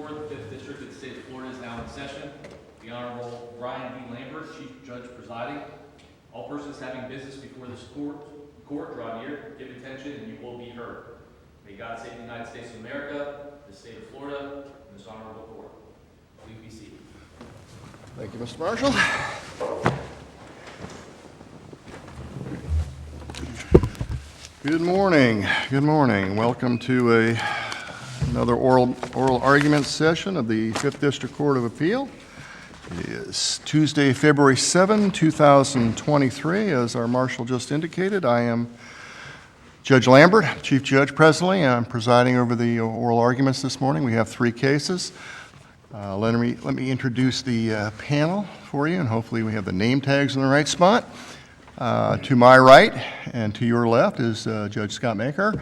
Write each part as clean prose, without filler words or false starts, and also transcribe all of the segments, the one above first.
Court of the 5th District of the State of Florida is now in session. The Honorable Brian D. Lambert, Chief Judge presiding. All persons having business before this court draw near, give attention, and you will be heard. May God save the United States of America, the State of Florida, and this honorable court. Please be seated. Thank you, Mr. Marshall. Good morning. Good morning. Welcome to another oral argument session of the 5th District Court of Appeal. It is Tuesday, February 7, 2023. As our marshal just indicated, I am Judge Lambert, Chief Judge presently. I'm presiding over the oral arguments this morning. We have 3 cases. Let me introduce the panel for you, and hopefully we have the name tags in the right spot. To my right and to your left is Judge Scott Maker.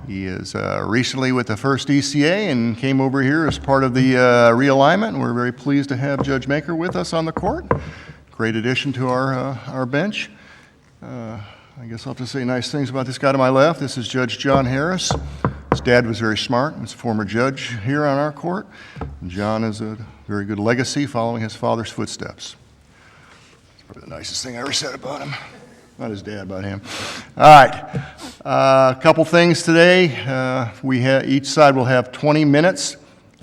He is recently with the First DCA and came over here as part of the realignment. We're very pleased to have Judge Maker with us on the court. Great addition to our bench. I guess I'll have to say nice things about this guy to my left. This is Judge John Harris. His dad was very smart. He was a former judge here on our court. And John has a very good legacy following his father's footsteps. Probably the nicest thing I ever said about him. Not his dad, about him. All right. A couple things today. Each side will have 20 minutes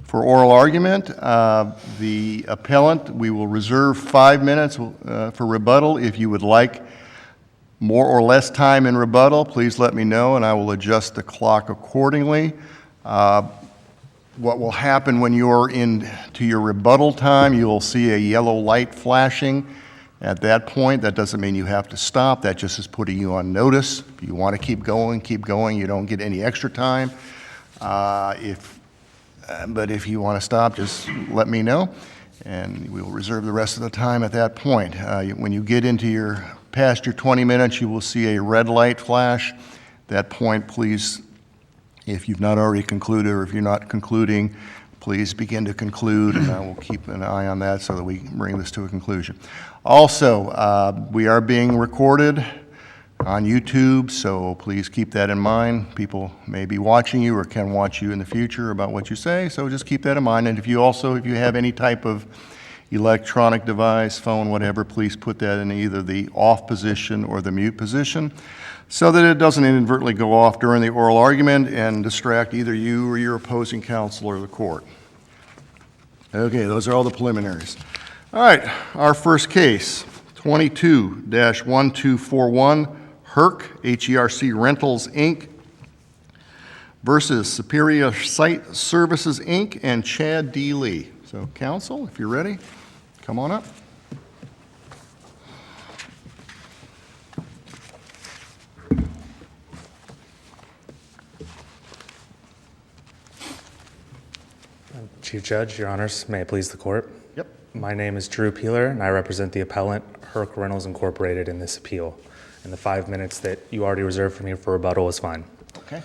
for oral argument. The appellant, we will reserve 5 minutes for rebuttal. If you would like more or less time in rebuttal, please let me know and I will adjust the clock accordingly. What will happen when you're into your rebuttal time, you will see a yellow light flashing. At that point, that doesn't mean you have to stop. That just is putting you on notice. If you want to keep going. You don't get any extra time. But if you want to stop, just let me know, and we will reserve the rest of the time at that point. When you get past your 20 minutes, you will see a red light flash. At that point, please, if you've not already concluded or if you're not concluding, please begin to conclude, and I will keep an eye on that so that we can bring this to a conclusion. Also, we are being recorded on YouTube, so please keep that in mind. People may be watching you or can watch you in the future about what you say, so just keep that in mind. And if you have any type of electronic device, phone, whatever, please put that in either the off position or the mute position so that it doesn't inadvertently go off during the oral argument and distract either you or your opposing counsel or the court. Okay, those are all the preliminaries. All right, our first case, 22-1241, HERC, H-E-R-C Rentals, Inc. versus Superior Site Services, Inc. and Chad D. Lee. So, counsel, if you're ready, come on up. Chief Judge, Your Honors, may it please the court. Yep. My name is Drew Peeler, and I represent the appellant, HERC Rentals Incorporated, in this appeal. And the 5 minutes that you already reserved for me for rebuttal is fine. Okay.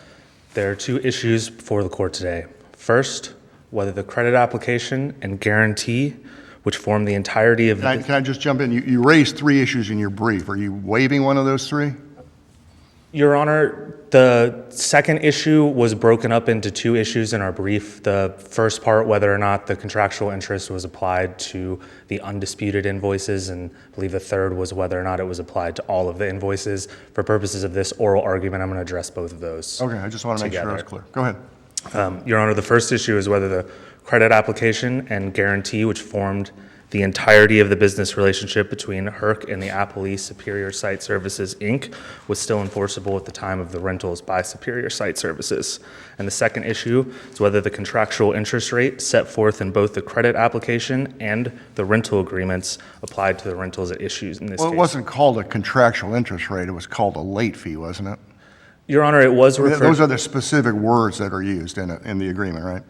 There are 2 issues before the court today. First, whether the credit application and guarantee, which form the entirety of Can I just jump in? You raised 3 issues in your brief. Are you waiving one of those 3? Your Honor, the second issue was broken up into 2 issues in our brief. The first part, whether or not the contractual interest was applied to the undisputed invoices, and I believe the third was whether or not it was applied to all of the invoices. For purposes of this oral argument, I'm going to address both of those. Okay, I just want to make sure I was clear. Go ahead. Your Honor, the first issue is whether the credit application and guarantee, which formed the entirety of the business relationship between HERC and the appellee Superior Site Services, Inc., was still enforceable at the time of the rentals by Superior Site Services. And the second issue is whether the contractual interest rate set forth in both the credit application and the rental agreements applied to the rentals at issue in this case. Well, it wasn't called a contractual interest rate. It was called a late fee, wasn't it? Your Honor, it was referred... Those are the specific words that are used in the agreement, right?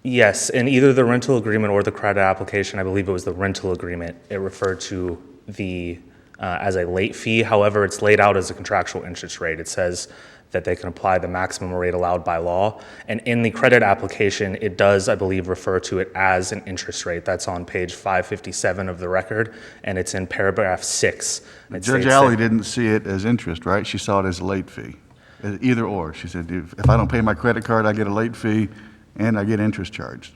Yes, in either the rental agreement or the credit application, I believe it was the rental agreement, it referred to the as a late fee. However, it's laid out as a contractual interest rate. It says that they can apply the maximum rate allowed by law. And in the credit application, it does, I believe, refer to it as an interest rate. That's on page 557 of the record, and it's in paragraph 6. Judge Alley didn't see it as interest, right? She saw it as a late fee. Either or. She said, if I don't pay my credit card, I get a late fee, and I get interest charged.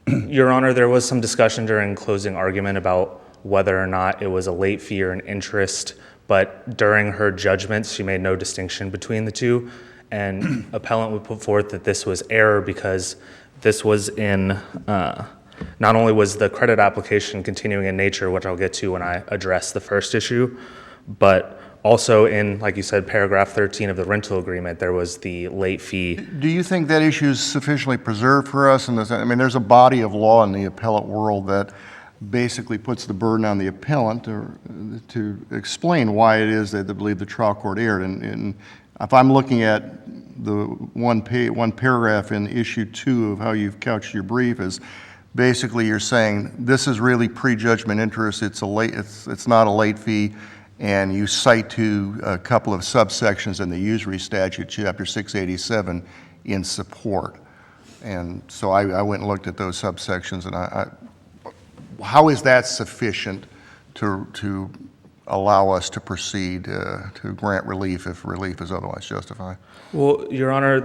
Your Honor, there was some discussion during closing argument about whether or not it was a late fee or an interest, but during her judgments, she made no distinction between the two. And appellant would put forth that this was error because this was in, not only was the credit application continuing in nature, which I'll get to when I address the first issue, but also in, like you said, paragraph 13 of the rental agreement, there was the late fee. Do you think that issue is sufficiently preserved for us? I mean, there's a body of law in the appellate world that basically puts the burden on the appellant to explain why it is that they believe the trial court erred. And if I'm looking at the one paragraph in issue 2 of how you've couched your brief, is basically you're saying this is really prejudgment interest. It's not a late fee. And you cite to a couple of subsections in the usury statute, chapter 687, in support. And so I went and looked at those subsections, and how is that sufficient to allow us to proceed to grant relief if relief is otherwise justified? Well, Your Honor,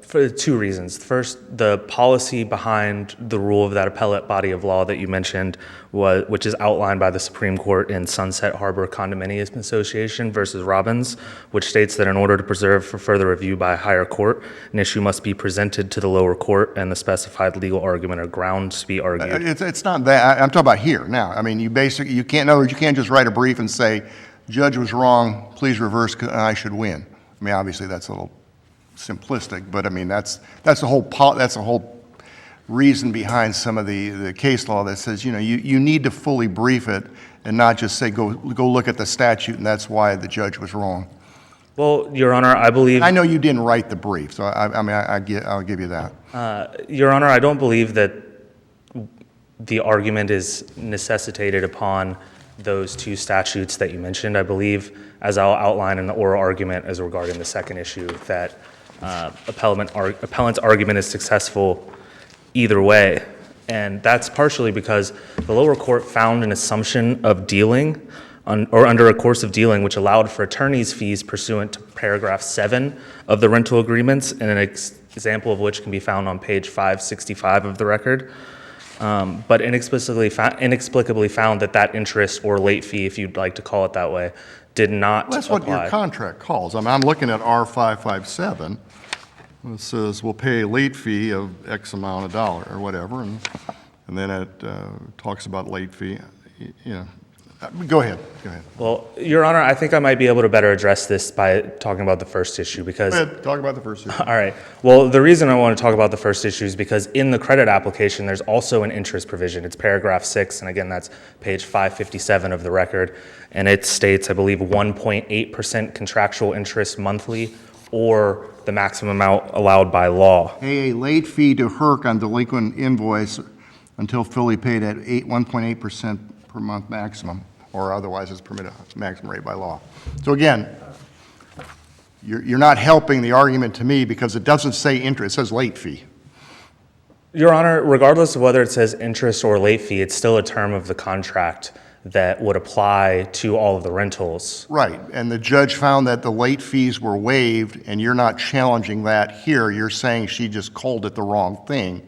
for 2 reasons. First, the policy behind the rule of that appellate body of law that you mentioned, which is outlined by the Supreme Court in Sunset Harbor Condominium Association versus Robbins, which states that in order to preserve for further review by a higher court, an issue must be presented to the lower court and the specified legal argument or grounds to be argued. It's not that. I'm talking about here now. I mean, you can't just write a brief and say, judge was wrong, please reverse, and I should win. I mean, obviously that's a little simplistic, but I mean that's the whole reason behind some of the case law that says you need to fully brief it and not just say go look at the statute and that's why the judge was wrong. Well, Your Honor, I believe I know you didn't write the brief, so I'll give you that. Your Honor, I don't believe that the argument is necessitated upon those 2 statutes that you mentioned. I believe, as I'll outline in the oral argument as regarding the second issue, that appellant's argument is successful either way. And that's partially because the lower court found an assumption of dealing or under a course of dealing which allowed for attorney's fees pursuant to paragraph 7 of the rental agreements, and an example of which can be found on page 565 of the record. But inexplicably found that interest or late fee, if you'd like to call it that way, did not apply. That's what your contract calls. I mean, I'm looking at R557. It says we'll pay a late fee of X amount of dollar or whatever, and then it talks about late fee. Go ahead. Well, Your Honor, I think I might be able to better address this by talking about the first issue because... Go ahead, talk about the first issue. All right. Well, the reason I want to talk about the first issue is because in the credit application, there's also an interest provision. It's paragraph 6, and again, that's page 557 of the record, and it states, I believe, 1.8% contractual interest monthly or the maximum amount allowed by law. Pay a late fee to HERC on delinquent invoice until fully paid at 1.8% per month maximum, or otherwise it's permitted maximum rate by law. So again, you're not helping the argument to me because it doesn't say interest, it says late fee. Your Honor, regardless of whether it says interest or late fee, it's still a term of the contract that would apply to all of the rentals. Right, and the judge found that the late fees were waived, and you're not challenging that here. You're saying she just called it the wrong thing.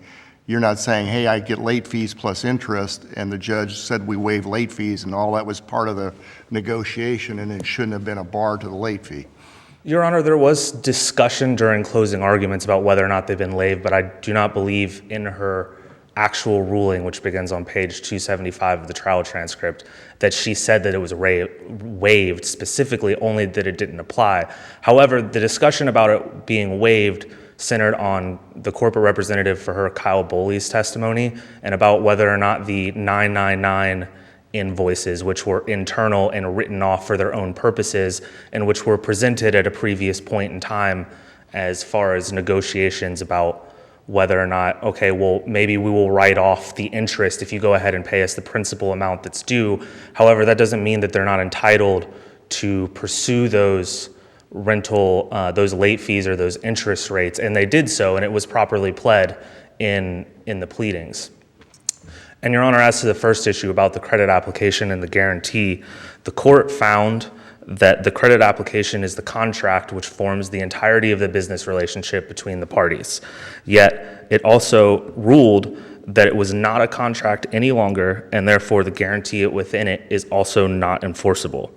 You're not saying, hey, I get late fees plus interest, and the judge said we waive late fees, and all that was part of the negotiation, and it shouldn't have been a bar to the late fee. Your Honor, there was discussion during closing arguments about whether or not they've been waived, but I do not believe in her actual ruling, which begins on page 275 of the trial transcript, that she said that it was waived, specifically only that it didn't apply. However, the discussion about it being waived centered on the corporate representative for her, Kyle Boley's testimony, and about whether or not the 999 invoices, which were internal and written off for their own purposes, and which were presented at a previous point in time as far as negotiations about whether or not, okay, well, maybe we will write off the interest if you go ahead and pay us the principal amount that's due. However, that doesn't mean that they're not entitled to pursue those those late fees or those interest rates, and they did so, and it was properly pled in the pleadings. And Your Honor, as to the first issue about the credit application and the guarantee, the court found that the credit application is the contract which forms the entirety of the business relationship between the parties. Yet, it also ruled that it was not a contract any longer, and therefore the guarantee within it is also not enforceable.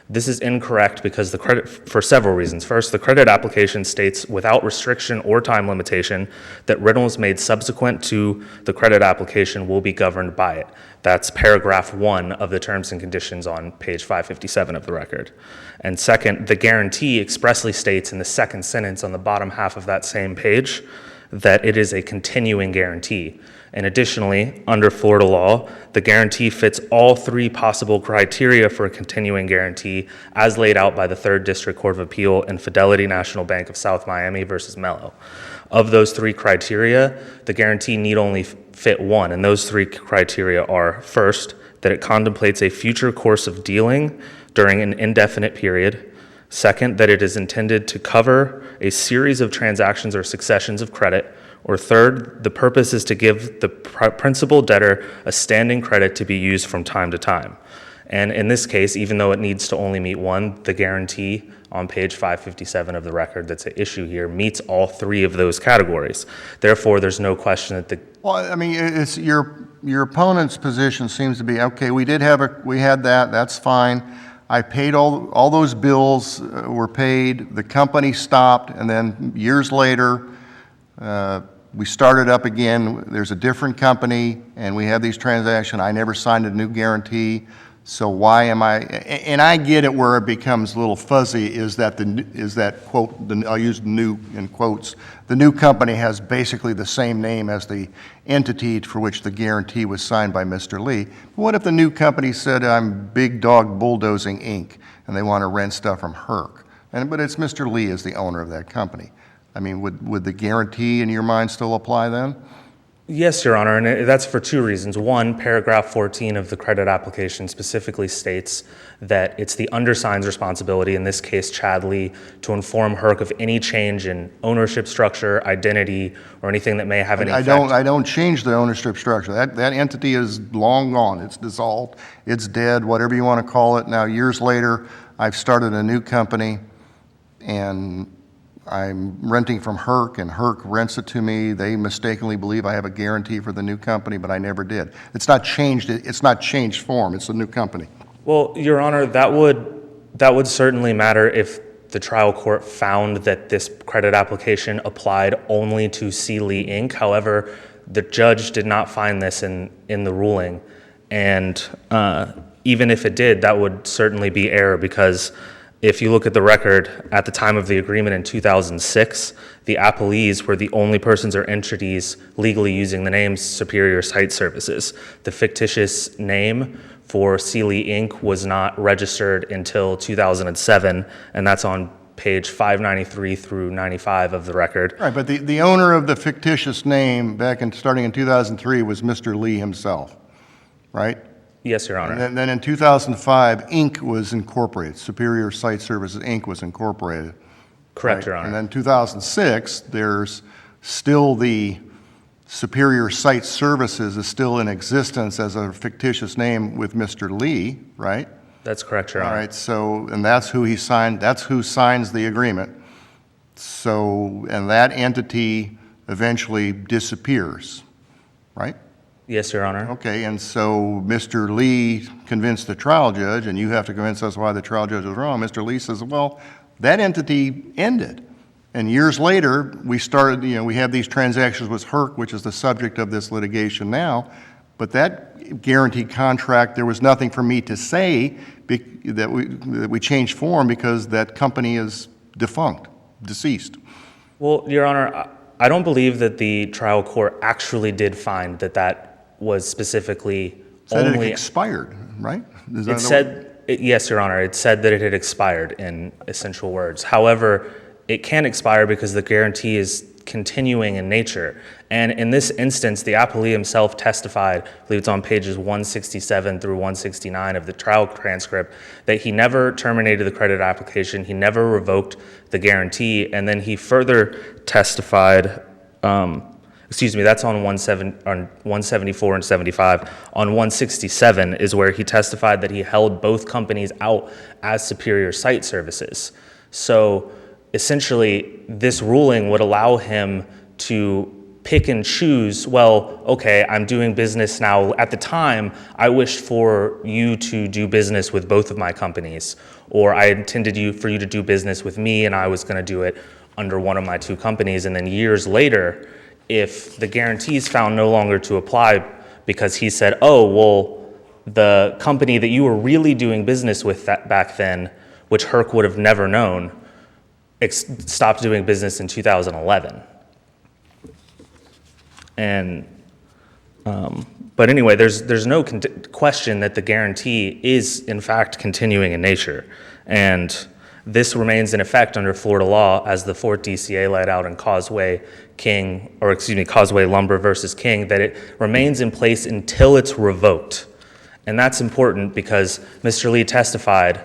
This is incorrect because for several reasons. First, the credit application states without restriction or time limitation that rentals made subsequent to the credit application will be governed by it. That's paragraph 1 of the terms and conditions on page 557 of the record. And second, the guarantee expressly states in the second sentence on the bottom half of that same page that it is a continuing guarantee. And additionally, under Florida law, the guarantee fits all 3 possible criteria for a continuing guarantee as laid out by the 3rd District Court of Appeal in Fidelity National Bank of South Miami versus Mello. Of those 3 criteria, the guarantee need only fit 1, and those 3 criteria are, first, that it contemplates a future course of dealing during an indefinite period. Second, that it is intended to cover a series of transactions or successions of credit. Or third, the purpose is to give the principal debtor a standing credit to be used from time to time. And in this case, even though it needs to only meet 1, the guarantee on page 557 of the record that's at issue here meets all 3 of those categories. Therefore, there's no question that the... Well, I mean, it's your opponent's position seems to be, okay, we had that, that's fine. I paid all those bills were paid, the company stopped, and then years later, we started up again. There's a different company, and we have these transactions. I never signed a new guarantee, so why am I? And I get it where it becomes a little fuzzy. Is that quote? I'll use "new" in quotes. The new company has basically the same name as the entity for which the guarantee was signed by Mr. Lee. But what if the new company said, "I'm Big Dog Bulldozing Inc." and they want to rent stuff from Herc, but it's Mr. Lee as the owner of that company? I mean, would the guarantee in your mind still apply then? Yes, Your Honor, and that's for 2 reasons. 1, paragraph 14 of the credit application specifically states that it's the undersigned's responsibility, in this case Chad Lee, to inform Herc of any change in ownership structure, identity, or anything that may have any effect. I don't change the ownership structure. That entity is long gone. It's dissolved. It's dead, whatever you want to call it. Now, years later, I've started a new company, and I'm renting from Herc, and Herc rents it to me. They mistakenly believe I have a guarantee for the new company, but I never did. It's not changed. It's not changed form. It's a new company. Well, Your Honor, that would certainly matter if the trial court found that this credit application applied only to C. Lee Inc. However, the judge did not find this in the ruling, and even if it did, that would certainly be error, because if you look at the record, at the time of the agreement in 2006, the appellees were the only persons or entities legally using the name Superior Site Services. The fictitious name for C. Lee Inc. was not registered until 2007, and that's on page 593 through 95 of the record. Right, but the owner of the fictitious name starting in 2003 was Mr. Lee himself, right? Yes, Your Honor. And then in 2005, Inc. was incorporated. Superior Site Services, Inc. was incorporated. Correct, Right? Your Honor. And then 2006, there's still the Superior Site Services is still in existence as a fictitious name with Mr. Lee, right? That's correct, Your Honor. All right, so, and that's who he signed, that's who signs the agreement. So, and that entity eventually disappears, right? Yes, Your Honor. Okay, and so Mr. Lee convinced the trial judge, and you have to convince us why the trial judge was wrong. Mr. Lee says, well, that entity ended. And years later, we have these transactions with Herc, which is the subject of this litigation now. But that guaranteed contract, there was nothing for me to say that we changed form because that company is defunct, deceased. Well, Your Honor, I don't believe that the trial court actually did find that was specifically Said only... it expired, right? Yes, Your Honor, it said that it had expired in essential words. However, it can expire because the guarantee is continuing in nature. And in this instance, the appellee himself testified, I believe it's on pages 167 through 169 of the trial transcript, that he never terminated the credit application, he never revoked the guarantee, and then he further testified, that's on 174 and 75. On 167 is where he testified that he held both companies out as Superior Site Services. So essentially, this ruling would allow him to pick and choose, well, okay, I'm doing business now. At the time, I wished for you to do business with both of my companies, or I intended for you to do business with me and I was going to do it under one of my two companies. And then years later, if the guarantees found no longer to apply because he said, oh, well, the company that you were really doing business with back then, which Herc would have never known, stopped doing business in 2011. And, but anyway, there's no question that the guarantee is in fact continuing in nature. And this remains in effect under Florida law as the Fort DCA laid out in Causeway Lumber versus King, that it remains in place until it's revoked. And that's important because Mr. Lee testified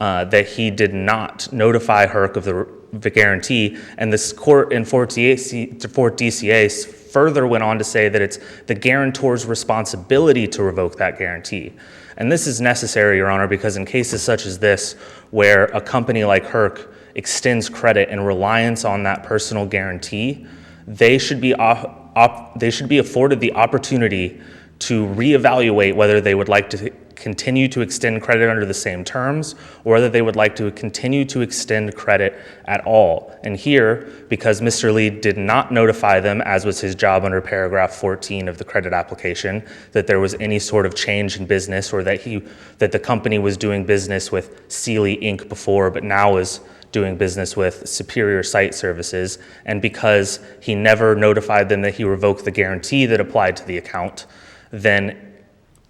that he did not notify Herc of the guarantee, and this court in Fort DCA further went on to say that it's the guarantor's responsibility to revoke that guarantee. And this is necessary, Your Honor, because in cases such as this, where a company like Herc extends credit in reliance on that personal guarantee, they should be afforded the opportunity to reevaluate whether they would like to continue to extend credit under the same terms or whether they would like to continue to extend credit at all. And here, because Mr. Lee did not notify them, as was his job under paragraph 14 of the credit application, that there was any sort of change in business or that the company was doing business with Sealy Inc. before but now is doing business with Superior Site Services, and because he never notified them that he revoked the guarantee that applied to the account, then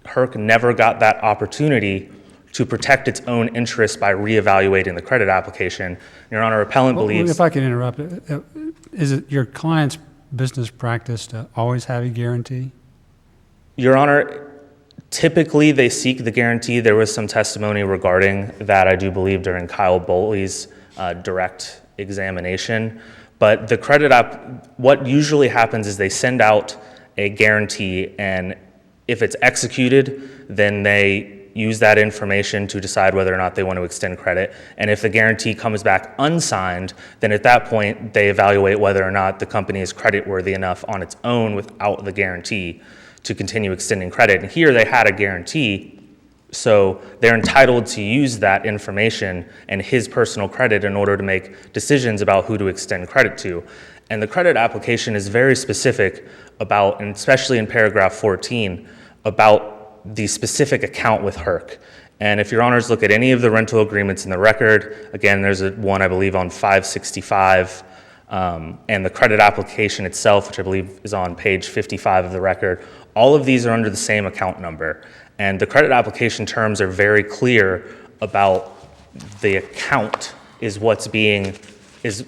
Herc never got that opportunity to protect its own interests by reevaluating the credit application. Your Honor, appellant believes... If I can interrupt, is it your client's business practice to always have a guarantee? Your Honor, typically they seek the guarantee. There was some testimony regarding that, I do believe, during Kyle Boley's direct examination. But the credit what usually happens is they send out a guarantee, and if it's executed, then they use that information to decide whether or not they want to extend credit. And if the guarantee comes back unsigned, then at that point, they evaluate whether or not the company is creditworthy enough on its own without the guarantee to continue extending credit. And here they had a guarantee, so they're entitled to use that information and his personal credit in order to make decisions about who to extend credit to. And the credit application is very specific about, and especially in paragraph 14, about the specific account with Herc. And if your honors look at any of the rental agreements in the record, again, there's one I believe on 565, and the credit application itself, which I believe is on page 55 of the record, all of these are under the same account number. And the credit application terms are very clear about the account is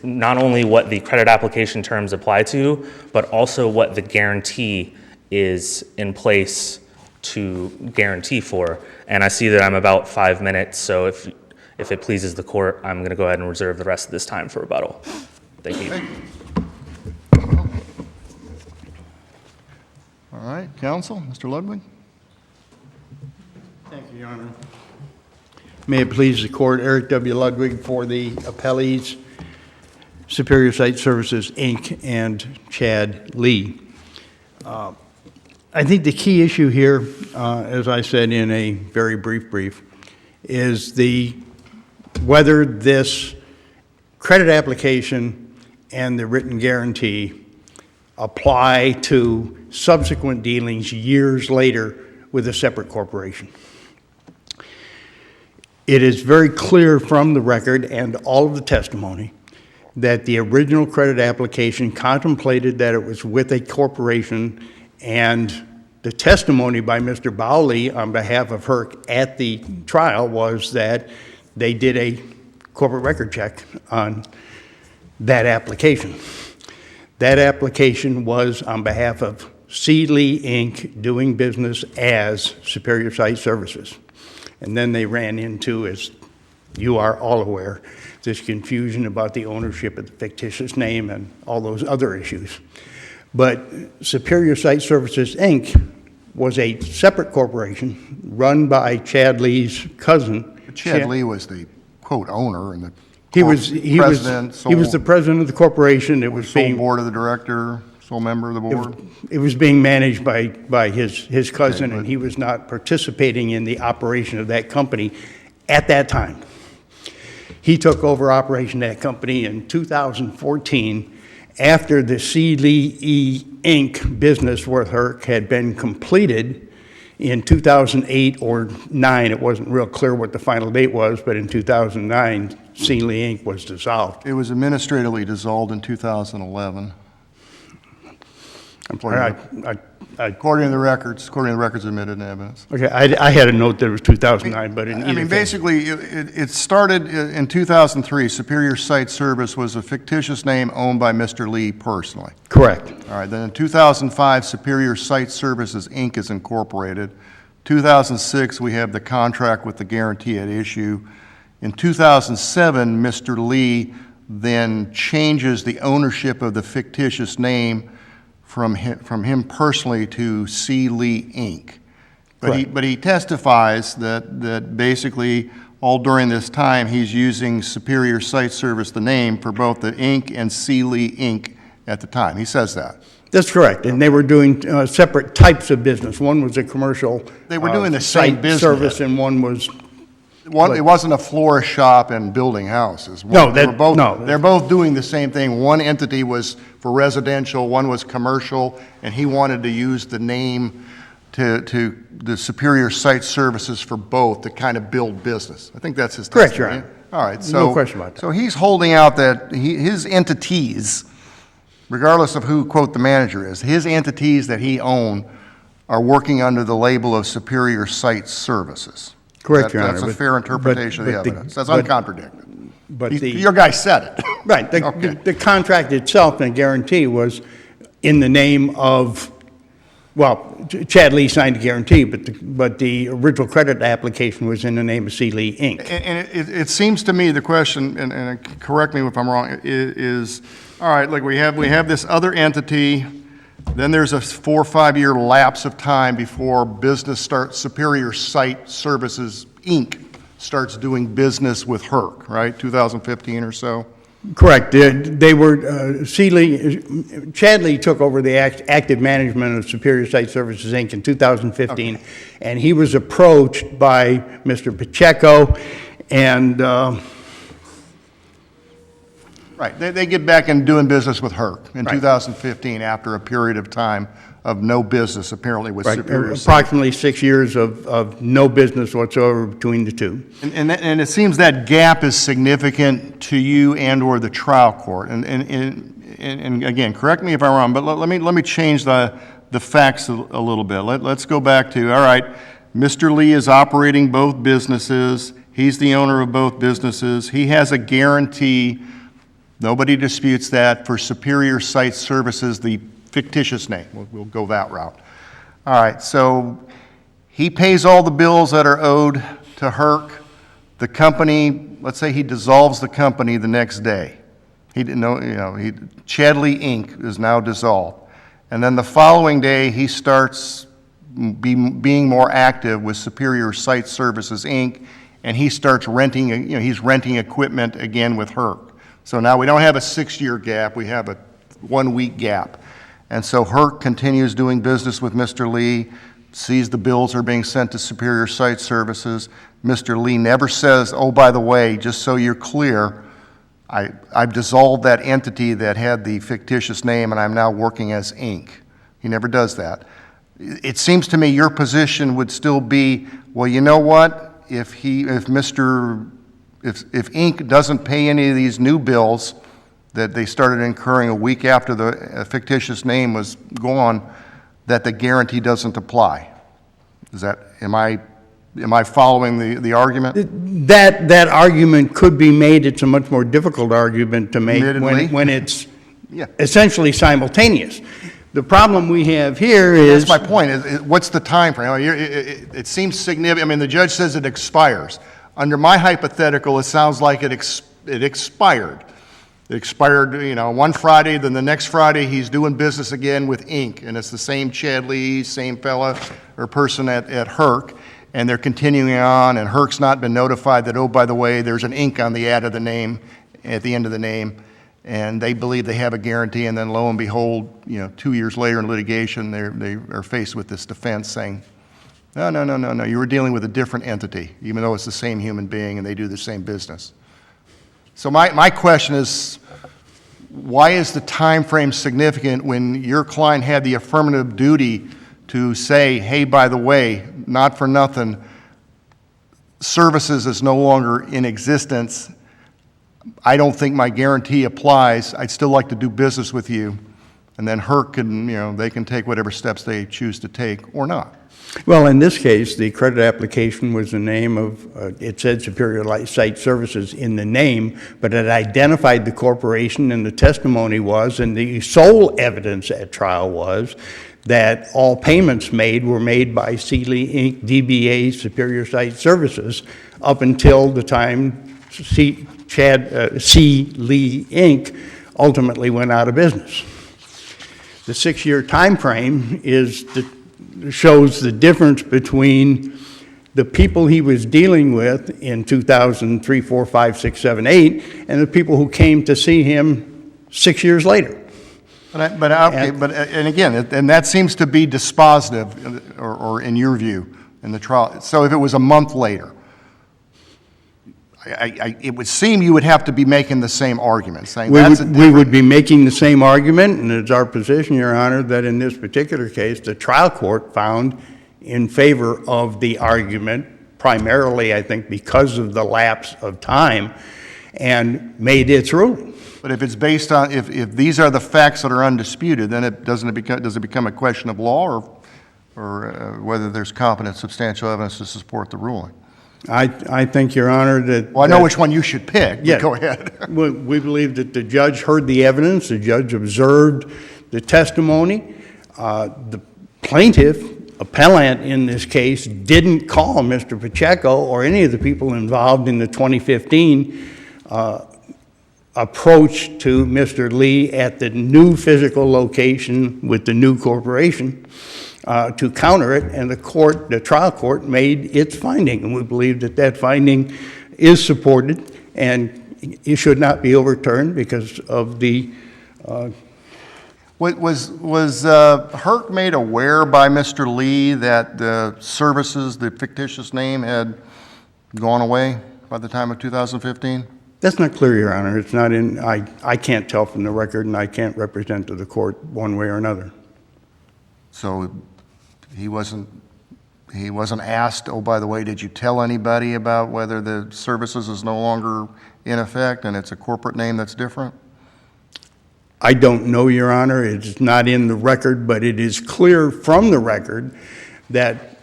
not only what the credit application terms apply to, but also what the guarantee is in place to guarantee for. And I see that I'm about 5 minutes, so if it pleases the court, I'm going to go ahead and reserve the rest of this time for rebuttal. Thank you. All right, counsel, Mr. Ludwig. Thank you, Your Honor. May it please the court, Eric W. Ludwig for the appellees, Superior Site Services, Inc., and Chad Lee. I think the key issue here, as I said in a very brief, is whether this credit application and the written guarantee apply to subsequent dealings years later with a separate corporation. It is very clear from the record and all of the testimony that the original credit application contemplated that it was with a corporation, and the testimony by Mr. Bowley on behalf of Herc at the trial was that they did a corporate record check on that application. That application was on behalf of Sealy Inc. doing business as Superior Site Services. And then they ran into, as you are all aware, this confusion about the ownership of the fictitious name and all those other issues. But Superior Site Services, Inc. was a separate corporation run by Chad Lee's cousin. Chad Lee was the quote owner and the He was the president of the corporation. It was sole being board of the director. sole member of the board? It was being managed by his cousin, and he was not participating in the operation of that company at that time. He took over operation of that company in 2014 after the C. Lee E. Inc. business with Herc had been completed in 2008 or 9. It wasn't real clear what the final date was, but in 2009, C. Lee Inc. was dissolved. It was administratively dissolved in 2011. I'm sorry, According to the records admitted in evidence. okay, I had a note that it was 2009, but in I either mean, case. basically, it started in 2003. Superior Site Service was a fictitious name owned by Mr. Lee personally. Correct. All right, then in 2005, Superior Site Services, Inc. is incorporated. 2006, we have the contract with the guarantee at issue. In 2007, Mr. Lee then changes the ownership of the fictitious name from him personally to C. Lee Inc. But he testifies that basically all during this time, he's using Superior Site Service, the name, for both the Inc. and C. Lee Inc. at the time. He says that. That's correct, and they were doing separate types of business. One was a commercial. They were doing the same site business. service, and one was, It wasn't a florist shop and building houses. No, They that- were both- no. They're both doing the same thing. One entity was for residential, one was commercial, and he wanted to use the name to the Superior Site Services for both to kind of build business. I think that's his Correct, Your testimony. Honor. All right, so. No question about that. So he's holding out that his entities, regardless of who, quote, the manager is, his entities that he owned are working under the label of Superior Site Services. Correct, Your Honor, That's a but- fair interpretation of the but the- evidence. That's but- uncontradicted. but Your guy said it. right, Okay. the contract itself and guarantee was in the name of, well, Chad Lee signed the guarantee, but the original credit application was in the name of C. Lee Inc. And it seems to me, the question, and correct me if I'm wrong, is, all right, like we have this other entity, then there's a 4 or 5 year lapse of time before business starts, Superior Site Services, Inc. starts doing business with Herc, right, 2015 or so? Correct. They were, Chad Lee took over the active management of Superior Site Services, Inc. in 2015, and he was approached by Mr. Pacheco, and, Right, they get back and doing business with Herc in Right. 2015 after a period of time of no business apparently with right, Superior Site. approximately 6 years of no business whatsoever between the two. And it seems that gap is significant to you and/or the trial court. And again, correct me if I'm wrong, but let me change the facts a little bit. Let's go back to, all right, Mr. Lee is operating both businesses. He's the owner of both businesses. He has a guarantee, nobody disputes that, for Superior Site Services, the fictitious name. We'll go that route. All right, so he pays all the bills that are owed to Herc. The company, let's say he dissolves the company the next day. He didn't know, Chad Lee Inc. is now dissolved. And then the following day, he starts being more active with Superior Site Services, Inc., and he starts renting, he's renting equipment again with Herc. So now we don't have a 6-year gap, we have a 1-week gap. And so Herc continues doing business with Mr. Lee, sees the bills are being sent to Superior Site Services. Mr. Lee never says, oh, by the way, just so you're clear, I've dissolved that entity that had the fictitious name and I'm now working as Inc. He never does that. It seems to me your position would still be, well, you know what? If Inc. doesn't pay any of these new bills that they started incurring a week after the fictitious name was gone, that the guarantee doesn't apply. Am I following the argument? That argument could be made. It's a much more difficult argument to make Admittedly. when it's Yeah. essentially simultaneous. The problem we have here is. That's my point, what's the time frame? It seems significant, I mean, the judge says it expires. Under my hypothetical, it sounds like it expired. It expired, one Friday, then the next Friday, he's doing business again with Inc., and it's the same Chad Lee, same fella or person at Herc, and they're continuing on, and Herc's not been notified that, oh, by the way, there's an Inc. on the ad of the name, at the end of the name. and they believe they have a guarantee, and then lo and behold, 2 years later in litigation, they are faced with this defense saying, no, you were dealing with a different entity, even though it's the same human being and they do the same business. So my question is, why is the time frame significant when your client had the affirmative duty to say, hey, by the way, not for nothing, services is no longer in existence. I don't think my guarantee applies. I'd still like to do business with you. And then HERC can, they can take whatever steps they choose to take or not. Well, in this case, the credit application was the name of, it said Superior Site Services in the name, but it identified the corporation, and the testimony was, and the sole evidence at trial was, that all payments made were made by Sealy Inc., DBA Superior Site Services, up until the time Sealy Inc. ultimately went out of business. The 6-year time frame shows the difference between the people he was dealing with in 2003, 4, 5, 6, 7, 8, and the people who came to see him 6 years later. And again, and that seems to be dispositive, or in your view, in the trial. So if it was a month later, it would seem you would have to be making the same argument, saying we would be making the same argument, and it's our position, Your Honor, that in this particular case, the trial court found in favor of the argument, primarily, I think, because of the lapse of time, and made its ruling. But if it's based on, if these are the facts that are undisputed, then does it become a question of law, or whether there's competent substantial evidence to support the ruling? I think, Your Honor, that... Well, I know which one you should pick, but yeah, go ahead. We believe that the judge heard the evidence, the judge observed the testimony. The plaintiff, appellant in this case, didn't call Mr. Pacheco or any of the people involved in the 2015 approach to Mr. Lee at the new physical location with the new corporation to counter it, and the trial court made its finding, and we believe that that finding is supported and it should not be overturned because of the... Was HERC made aware by Mr. Lee that the services, the fictitious name, had gone away by the time of 2015? That's not clear, Your Honor. It's not in, I can't tell from the record, and I can't represent to the court one way or another. So he wasn't asked, oh, by the way, did you tell anybody about whether the services is no longer in effect and it's a corporate name that's different? I don't know, Your Honor. It's not in the record, but it is clear from the record that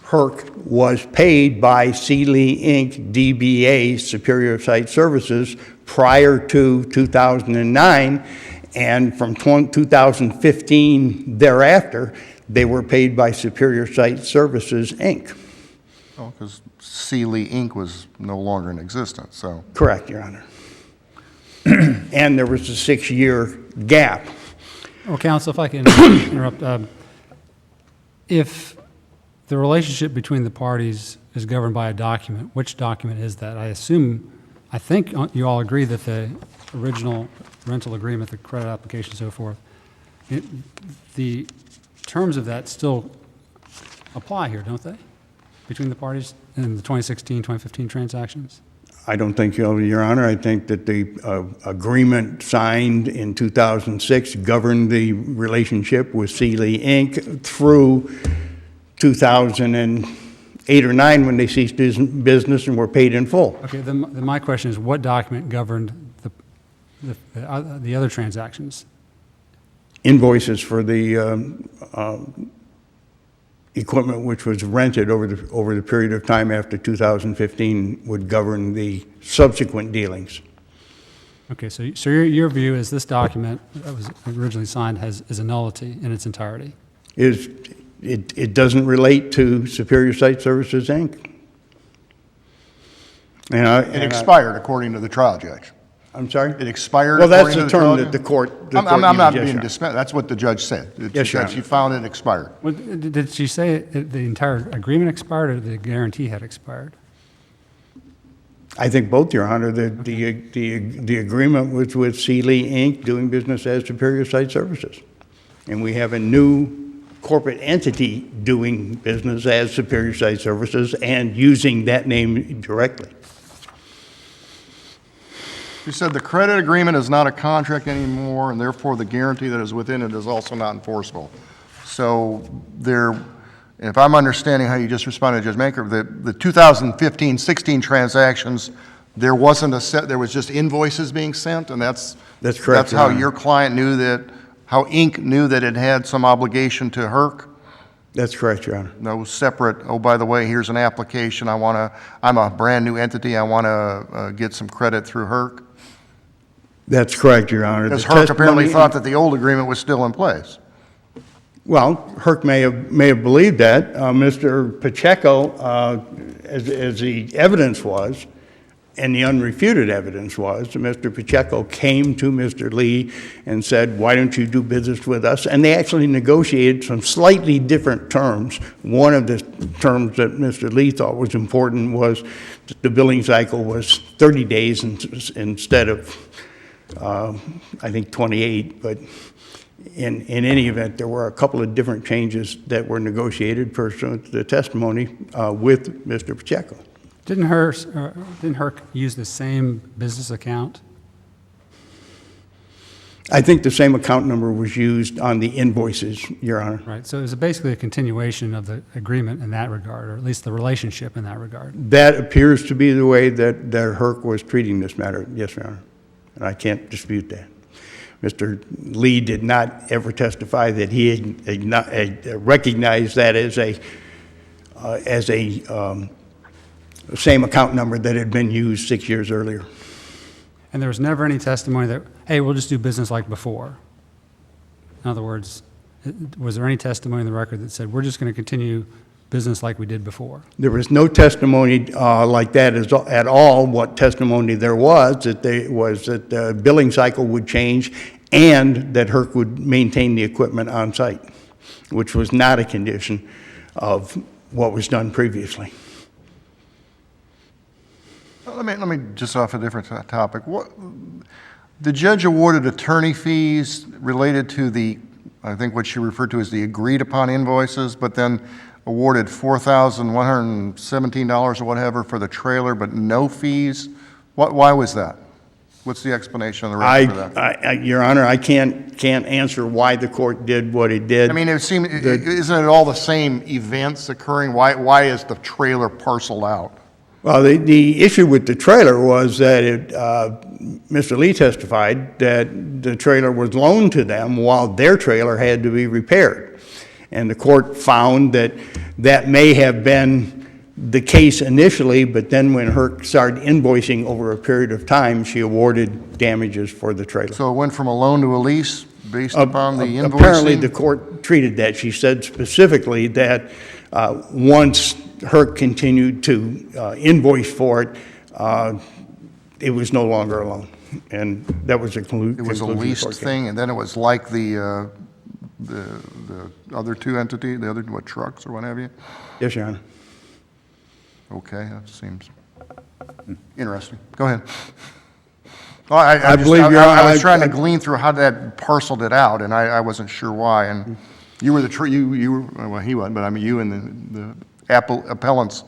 HERC was paid by Sealy Inc., DBA, Superior Site Services, prior to 2009, and from 2015 thereafter, they were paid by Superior Site Services, Inc. Oh, because Sealy Inc. was no longer in existence, so. Correct, Your Honor. And there was a 6-year gap. Well, counsel, if I can interrupt, if the relationship between the parties is governed by a document, which document is that? I think you all agree that the original rental agreement, the credit application, and so forth, the terms of that still apply here, don't they? Between the parties in the 2016, 2015 transactions? I don't think so, Your Honor. I think that the agreement signed in 2006 governed the relationship with Sealy Inc. through 2008 or 9 when they ceased business and were paid in full. Okay, then my question is, what document governed the other transactions? Invoices for the equipment which was rented over the period of time after 2015 would govern the subsequent dealings. Okay, so your view is this document that was originally signed is a nullity in its entirety? It doesn't relate to Superior Site Services, Inc. It expired, according to the trial judge. I'm sorry? It expired. Well, that's the term that the court. I'm not being dismissed. That's what the judge said. Yes, Your Honor. She found it expired. Well, did she say the entire agreement expired or the guarantee had expired? I think both, Your Honor. The agreement was with Sealy Inc., doing business as Superior Site Services. And we have a new corporate entity doing business as Superior Site Services and using that name directly. You said the credit agreement is not a contract anymore, and therefore the guarantee that is within it is also not enforceable. So there, if I'm understanding how you just responded to Judge Maker, the 2015-16 transactions, there wasn't a set, there was just invoices being sent, and that's That's correct, That's Your how Honor. your client knew that, how Inc. knew that it had some obligation to HERC? That's correct, Your Honor. No separate, oh, by the way, here's an application, I'm a brand-new entity, I want to get some credit through HERC? That's correct, Your Honor. Because The HERC apparently testimony- thought that the old agreement was still in place. Well, HERC may have believed that. Mr. Pacheco, as the evidence was, and the unrefuted evidence was, Mr. Pacheco came to Mr. Lee and said, why don't you do business with us? And they actually negotiated some slightly different terms. One of the terms that Mr. Lee thought was important was that the billing cycle was 30 days instead of, I think, 28, but in any event, there were a couple of different changes that were negotiated pursuant to the testimony with Mr. Pacheco. Didn't HERC use the same business account? I think the same account number was used on the invoices, Your Honor. Right, so it was basically a continuation of the agreement in that regard, or at least the relationship in that regard. That appears to be the way that HERC was treating this matter, yes, Your Honor. And I can't dispute that. Mr. Lee did not ever testify that he had recognized that as a same account number that had been used 6 years earlier. And there was never any testimony that, hey, we'll just do business like before. In other words, was there any testimony in the record that said, we're just going to continue business like we did before? There was no testimony like that at all. What testimony there was that the billing cycle would change and that HERC would maintain the equipment on site, which was not a condition of what was done previously. Let me just off a different topic. The judge awarded attorney fees related to the, I think what she referred to as the agreed upon invoices, but then awarded $4,117 or whatever for the trailer, but no fees. Why was that? What's the explanation on the record for that? Your Honor, I can't answer why the court did what it did. I mean, isn't it all the same events occurring? Why is the trailer parceled out? Well, the issue with the trailer was that Mr. Lee testified that the trailer was loaned to them while their trailer had to be repaired. And the court found that that may have been the case initially, but then when HERC started invoicing over a period of time, she awarded damages for the trailer. So it went from a loan to a lease based upon the invoicing? Apparently, the court treated that. She said specifically that once HERC continued to invoice for it, it was no longer a loan. And that was a conclusion. It was a leased thing, and then it was like the other two entities, the other, what, trucks or what have you? Yes, Your Honor. Okay, that seems interesting. Go ahead. Oh, I believe Your Honor, I was trying to glean through how that parceled it out, and I wasn't sure why. And you were you were, well, he wasn't, but I mean, you and the appellant's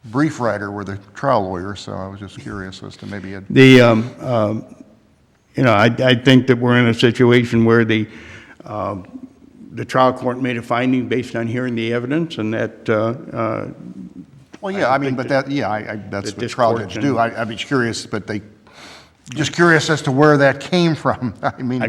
brief writer were the trial lawyer, so I was just curious as to maybe it. I think that we're in a situation where the trial court made a finding based on hearing the evidence, and that. Well, yeah, I mean, but that, yeah, that's what trial judges do. I'd be curious, but just curious as to where that came from. I mean,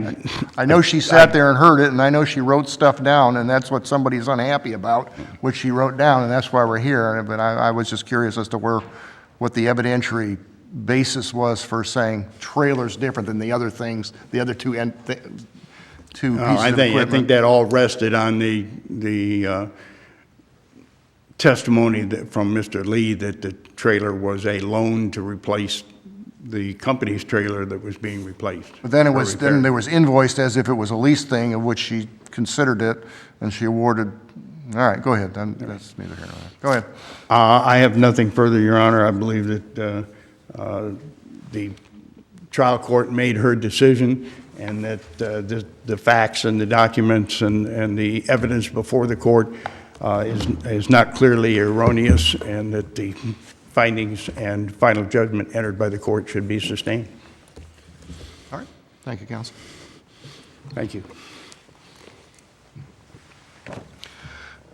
I know she sat there and heard it, and I know she wrote stuff down, and that's what somebody's unhappy about, what she wrote down, and that's why we're here. But I was just curious as to what the evidentiary basis was for saying trailer's different than the other things, the other two pieces of equipment. I think that all rested on the testimony from Mr. Lee that the trailer was a loan to replace the company's trailer that was being replaced. But then there was invoiced as if it was a lease thing, of which she considered it, and she awarded. All right, go ahead. That's neither here nor there. Go ahead. I have nothing further, Your Honor. I believe that The trial court made her decision, and that the facts and the documents and the evidence before the court is not clearly erroneous, and that the findings and final judgment entered by the court should be sustained. All right, thank you, counsel. Thank you.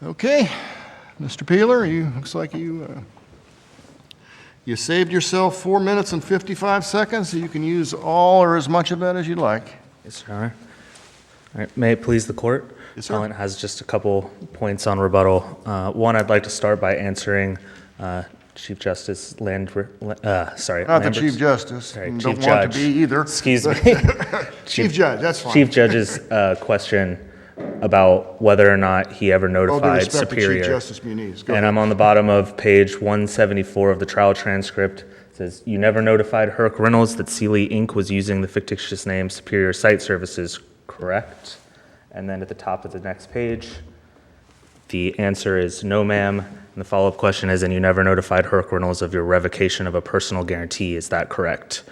Okay, Mr. Peeler, looks like you saved yourself 4 minutes and 55 seconds, so you can use all or as much of that as you like. Yes, Your Honor. All right, may it please the court? Yes, sir. Appellant has just a couple points on rebuttal. One, I'd like to start by answering Chief Justice Not the Lambert's- Chief Justice. Sorry, Don't Chief want Judge. to be either. Excuse me. Chief Judge, that's fine. Chief Judge's question about whether or not he ever All due notified respect to Chief Superior. Justice Muniz. Go And ahead. I'm on the bottom of page 174 of the trial transcript. It says, "You never notified Herc Reynolds that Sealy Inc. was using the fictitious name Superior Site Services, correct?" And then at the top of the next page, the answer is no, ma'am. And the follow-up question is, "And you never notified Herc Reynolds of your revocation of a personal guarantee, is that correct?"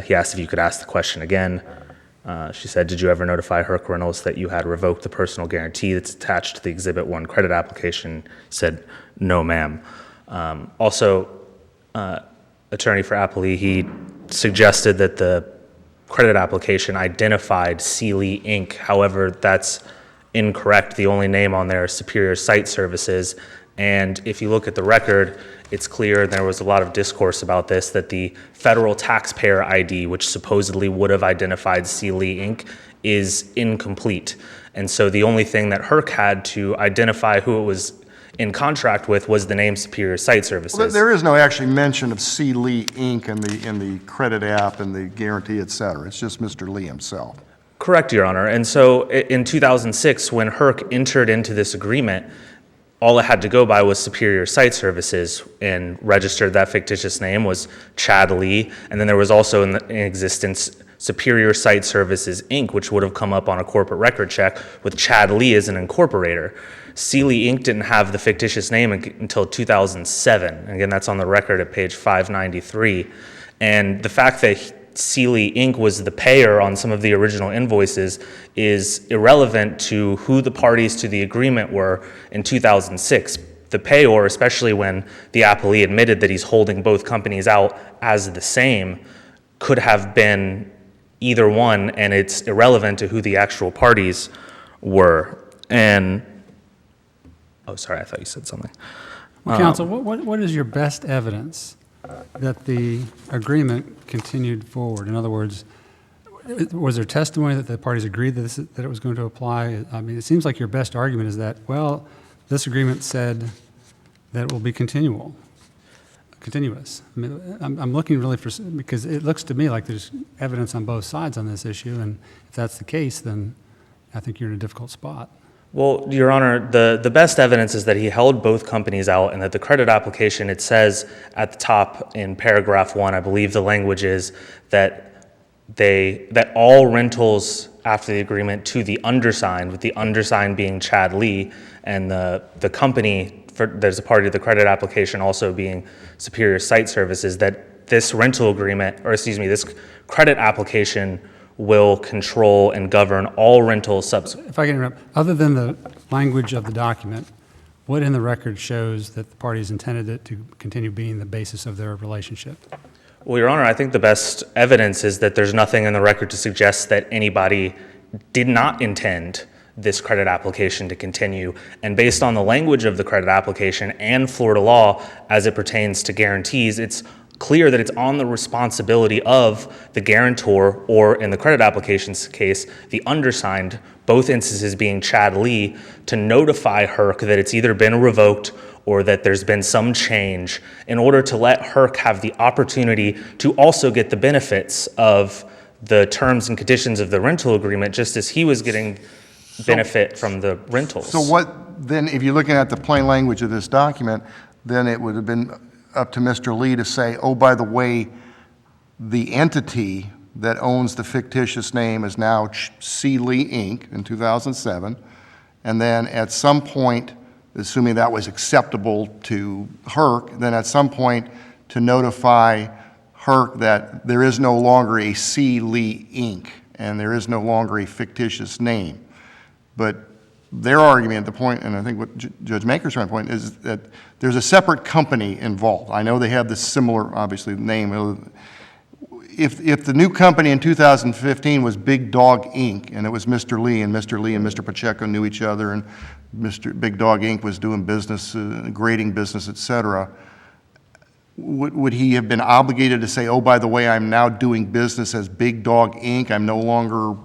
He asked if you could ask the question again. She said, "Did you ever notify Herc Reynolds that you had revoked the personal guarantee that's attached to the Exhibit 1 credit application?" He said, "No, ma'am." Also, attorney for Appley, he suggested that the credit application identified Sealy Inc. However, that's incorrect. The only name on there is Superior Site Services. And if you look at the record, it's clear, and there was a lot of discourse about this, that the federal taxpayer ID, which supposedly would have identified Sealy Inc., is incomplete. And so the only thing that Herc had to identify who it was in contract with was the name Superior Site Services. Well, there is no actually mention of C. Lee Inc. in the credit app and the guarantee, et cetera. It's just Mr. Lee himself. Correct, Your Honor. And so in 2006, when Herc entered into this agreement, all it had to go by was Superior Site Services, and registered that fictitious name was Chad Lee. And then there was also in existence Superior Site Services, Inc., which would have come up on a corporate record check with Chad Lee as an incorporator. Sealy Inc. didn't have the fictitious name until 2007. Again, that's on the record at page 593. And the fact that Sealy Inc. was the payer on some of the original invoices is irrelevant to who the parties to the agreement were in 2006. The payor, especially when the appellee admitted that he's holding both companies out as the same, could have been either one, and it's irrelevant to who the actual parties were. And, oh, sorry, I thought you said something. Well, counsel, what is your best evidence that the agreement continued forward? In other words, was there testimony that the parties agreed that it was going to apply? I mean, it seems like your best argument is that, well, this agreement said that it will be continuous. I mean, I'm looking really for, because it looks to me like there's evidence on both sides on this issue, and if that's the case, then I think you're in a difficult spot. Well, Your Honor, the best evidence is that he held both companies out, and that the credit application, it says at the top in paragraph 1, I believe the language is that all rentals after the agreement to the undersigned, with the undersigned being Chad Lee, and the company, there's a part of the credit application also being Superior Site Services, that this rental agreement, or excuse me, this credit application will control and govern all rental subs. If I can interrupt, other than the language of the document, what in the record shows that the parties intended it to continue being the basis of their relationship? Well, Your Honor, I think the best evidence is that there's nothing in the record to suggest that anybody did not intend this credit application to continue. And based on the language of the credit application and Florida law as it pertains to guarantees, it's clear that it's on the responsibility of the guarantor, or in the credit application's case, the undersigned, both instances being Chad Lee, to notify Herc that it's either been revoked or that there's been some change, in order to let Herc have the opportunity to also get the benefits of the terms and conditions of the rental agreement, just as he was getting benefit from the rentals. So what, then, if you're looking at the plain language of this document, then it would have been up to Mr. Lee to say, oh, by the way, the entity that owns the fictitious name is now C. Lee Inc. in 2007, and then at some point, assuming that was acceptable to Herc, then at some point to notify Herc that there is no longer a C. Lee Inc., and there is no longer a fictitious name. But their argument, the point, and I think what Judge Maker's trying to point, is that there's a separate company involved. I know they have this similar, obviously, name. If the new company in 2015 was Big Dog Inc., and it was Mr. Lee and Mr. Pacheco knew each other, and Mr. Big Dog Inc. was doing business, grading business, et cetera, would he have been obligated to say, oh, by the way, I'm now doing business as Big Dog Inc., I'm no longer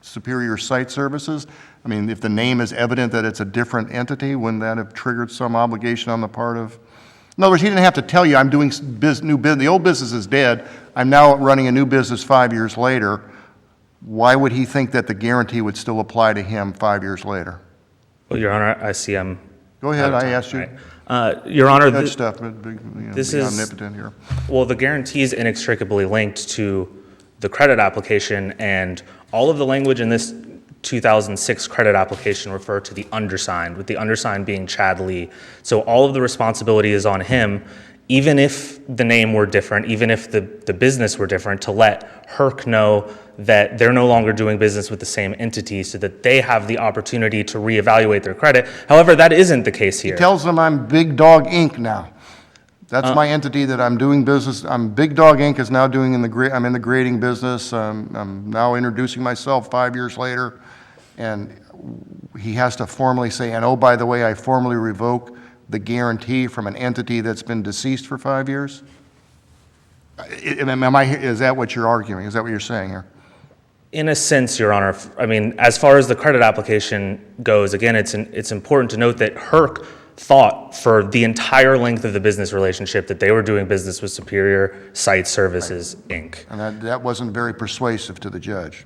Superior Site Services? I mean, if the name is evident that it's a different entity, wouldn't that have triggered some obligation on the part of? In other words, he didn't have to tell you, I'm doing new business, the old business is dead, I'm now running a new business 5 years later. Why would he think that the guarantee would still apply to him 5 years later? Well, Your Honor, I see I'm. Go ahead, out of I time. asked you. Right. Your Honor, Judge stuff, but this being is- omnipotent here. well, the guarantee is inextricably linked to the credit application, and all of the language in this 2006 credit application refer to the undersigned, with the undersigned being Chad Lee. So all of the responsibility is on him, even if the name were different, even if the business were different, to let Herc know that they're no longer doing business with the same entity so that they have the opportunity to reevaluate their credit. However, that isn't the case here. Tells them I'm Big Dog Inc. now. That's my entity that I'm doing business, I'm Big Dog Inc. is now doing I'm in the grading business. I'm now introducing myself 5 years later. And he has to formally say, and oh, by the way, I formally revoke the guarantee from an entity that's been deceased for 5 years? Is that what you're arguing? Is that what you're saying here? In a sense, Your Honor, I mean, as far as the credit application goes, again, it's important to note that Herc thought for the entire length of the business relationship that they were doing business with Superior Site Services, Inc. And that wasn't very persuasive to the judge.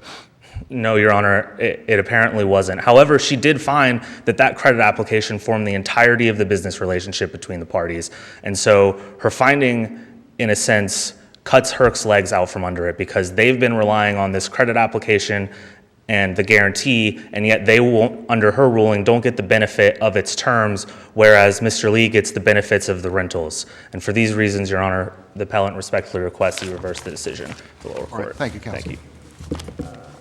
No, Your Honor, it apparently wasn't. However, she did find that that credit application formed the entirety of the business relationship between the parties. And so her finding, in a sense, cuts Herc's legs out from under it, because they've been relying on this credit application and the guarantee, and yet they won't, under her ruling, don't get the benefit of its terms, whereas Mr. Lee gets the benefits of the rentals. And for these reasons, Your Honor, the appellant respectfully requests that you reverse the decision of the lower court. All right, thank you, counsel. Thank you.